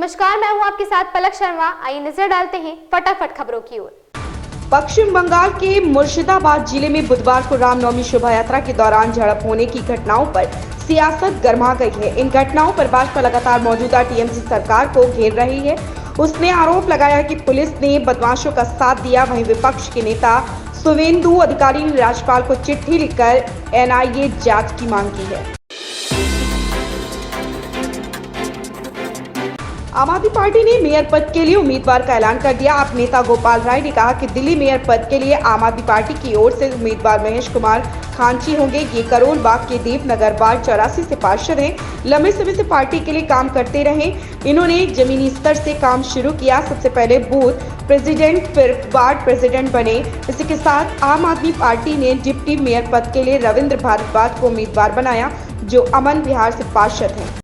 नमस्कार, मैं हूं आपके साथ पलक शर्मा। आइए नजर डालते हैं फटाफट खबरों की ओर। पश्चिम बंगाल के मुर्शिदाबाद जिले में बुधवार को रामनवमी शोभा यात्रा के दौरान झड़प होने की घटनाओं पर सियासत गर्मा गई है। इन घटनाओं पर भाजपा लगातार मौजूदा टीएमसी सरकार को घेर रही है। उसने आरोप लगाया कि पुलिस ने बदमाशों का साथ दिया। वहीं विपक्ष के नेता शुवेंदु अधिकारी ने राज्यपाल को चिट्ठी लिखकर एनआईए जांच की मांग की है। आम आदमी पार्टी ने मेयर पद के लिए उम्मीदवार का ऐलान कर दिया। आप नेता गोपाल राय ने कहा कि दिल्ली मेयर पद के लिए आम आदमी पार्टी की ओर से उम्मीदवार महेश कुमार खांची होंगे। ये करोल बाग के देवनगर वार्ड 84 से पार्षद हैं। लंबे समय से पार्टी के लिए काम करते रहे। इन्होंने जमीनी स्तर से काम शुरू किया। सबसे पहले बूथ प्रेसिडेंट, फिर वार्ड प्रेसिडेंट बने। इसी के साथ आम आदमी पार्टी ने डिप्टी मेयर पद के लिए रविंद्र भारद्वाज को उम्मीदवार बनाया, जो अमन विहार से पार्षद हैं।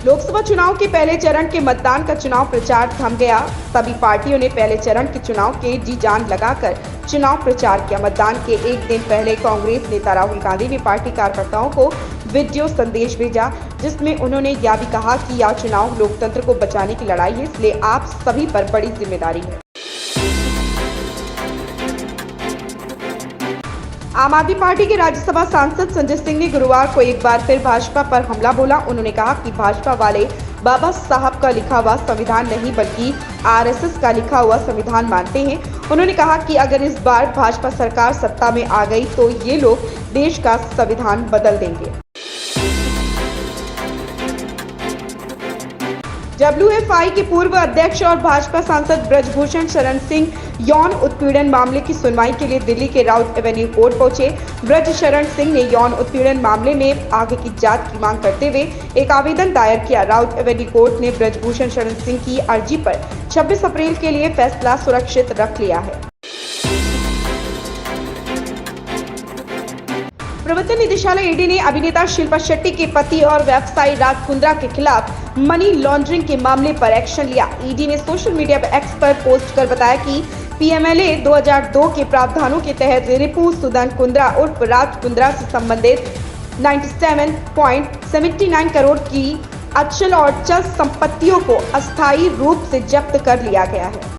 लोकसभा चुनाव के पहले चरण के मतदान का चुनाव प्रचार थम गया। सभी पार्टियों ने पहले चरण के चुनाव के जी जान लगाकर चुनाव प्रचार किया। मतदान के एक दिन पहले कांग्रेस नेता राहुल गांधी ने पार्टी कार्यकर्ताओं को वीडियो संदेश भेजा, जिसमें उन्होंने यह भी कहा कि यह चुनाव लोकतंत्र को बचाने की लड़ाई है, इसलिए आप सभी पर बड़ी जिम्मेदारी है। आम आदमी पार्टी के राज्यसभा सांसद संजय सिंह ने गुरुवार को एक बार फिर भाजपा पर हमला बोला। उन्होंने कहा कि भाजपा वाले बाबा साहब का लिखा हुआ संविधान नहीं बल्कि आरएसएस का लिखा हुआ संविधान मानते हैं। उन्होंने कहा कि अगर इस बार भाजपा सरकार सत्ता में आ गई तो ये लोग देश का संविधान बदल देंगे। डब्ल्यूएफआई के पूर्व अध्यक्ष और भाजपा सांसद ब्रजभूषण शरण सिंह यौन उत्पीड़न मामले की सुनवाई के लिए दिल्ली के राउत एवेन्यू कोर्ट पहुंचे। ब्रज शरण सिंह ने यौन उत्पीड़न मामले में आगे की जांच की मांग करते हुए एक आवेदन दायर किया। राउत एवेन्यू कोर्ट ने ब्रजभूषण शरण सिंह की अर्जी पर 26 अप्रैल के लिए फैसला सुरक्षित रख लिया है। प्रवर्तन निदेशालय ईडी ने अभिनेता शिल्पा शेट्टी के पति और व्यवसायी राज कुंद्रा के खिलाफ मनी लॉन्ड्रिंग के मामले पर एक्शन लिया। ईडी ने सोशल मीडिया पर एक्स पर पोस्ट कर बताया कि पीएमएलए 2002 के प्रावधानों के तहत रिपु सुदन कुंद्रा उर्फ राज कुंद्रा से संबंधित 97.79 करोड़ की अचल और चल संपत्तियों को अस्थायी रूप से जब्त कर लिया गया है।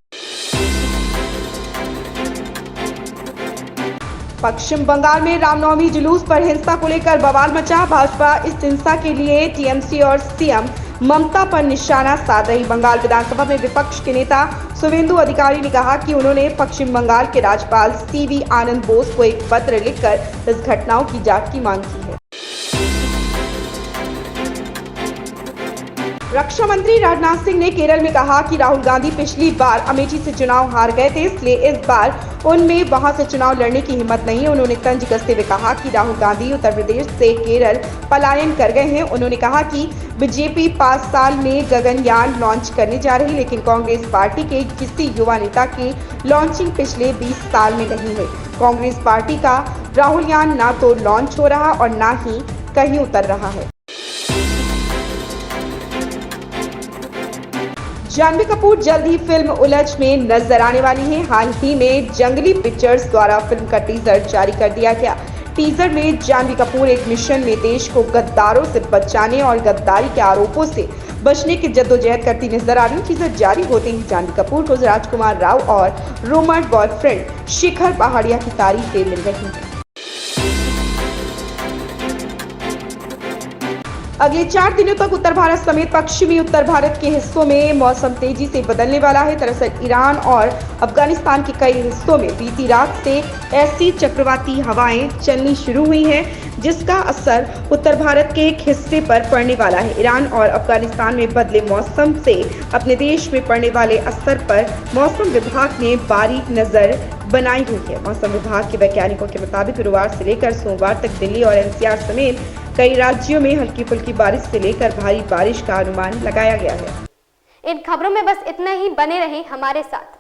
पश्चिम बंगाल में रामनवमी जुलूस पर हिंसा को लेकर बवाल मचा। भाजपा इस हिंसा के लिए टीएमसी और सीएम ममता पर निशाना साध रही। बंगाल विधानसभा में विपक्ष के नेता शुवेंदु अधिकारी ने कहा कि उन्होंने पश्चिम बंगाल के राज्यपाल सीवी आनंद बोस को एक पत्र लिखकर इस घटनाओं की जांच की मांग की है। रक्षा मंत्री राजनाथ सिंह ने केरल में कहा कि राहुल गांधी पिछली बार अमेठी से चुनाव हार गए थे, इसलिए इस बार उनमें वहां से चुनाव लड़ने की हिम्मत नहीं है। उन्होंने तंज कसते हुए कहा कि राहुल गांधी उत्तर प्रदेश से केरल पलायन कर गए हैं। उन्होंने कहा कि बीजेपी 5 साल में गगनयान लॉन्च करने जा रही, लेकिन कांग्रेस पार्टी के किसी युवा नेता की लॉन्चिंग पिछले 20 साल में नहीं हुई। कांग्रेस पार्टी का राहुल यान ना तो लॉन्च हो रहा और ना ही कहीं उतर रहा है। जानवी कपूर जल्द ही फिल्म उलझ में नजर आने वाली हैं। हाल ही में जंगली पिक्चर्स द्वारा फिल्म का टीजर जारी कर दिया गया। टीजर में जानवी कपूर एक मिशन में देश को गद्दारों से बचाने और गद्दारी के आरोपों से बचने की जद्दोजहद करती नजर आ रही। टीजर जारी होते ही जानवी कपूर को राजकुमार राव और रूमर्ड बॉयफ्रेंड शिखर पहाड़िया की तारीफें मिल रही हैं। अगले 4 दिनों तक उत्तर भारत समेत पश्चिमी उत्तर भारत के हिस्सों में मौसम तेजी से बदलने वाला है। दरअसल ईरान और अफगानिस्तान के कई हिस्सों में बीती रात से ऐसी चक्रवाती हवाएं चलनी शुरू हुई हैं, जिसका असर उत्तर भारत के एक हिस्से पर पड़ने वाला है। ईरान और अफगानिस्तान में बदले मौसम से अपने देश में पड़ने वाले असर पर मौसम विभाग ने बारीक नजर बनाई हुई है। मौसम विभाग के वैज्ञानिकों के मुताबिक गुरुवार से लेकर सोमवार तक दिल्ली और एनसीआर समेत कई राज्यों में हल्की फुल्की बारिश से लेकर भारी बारिश का अनुमान लगाया गया है। इन खबरों में बस इतना ही। बने रहें हमारे साथ।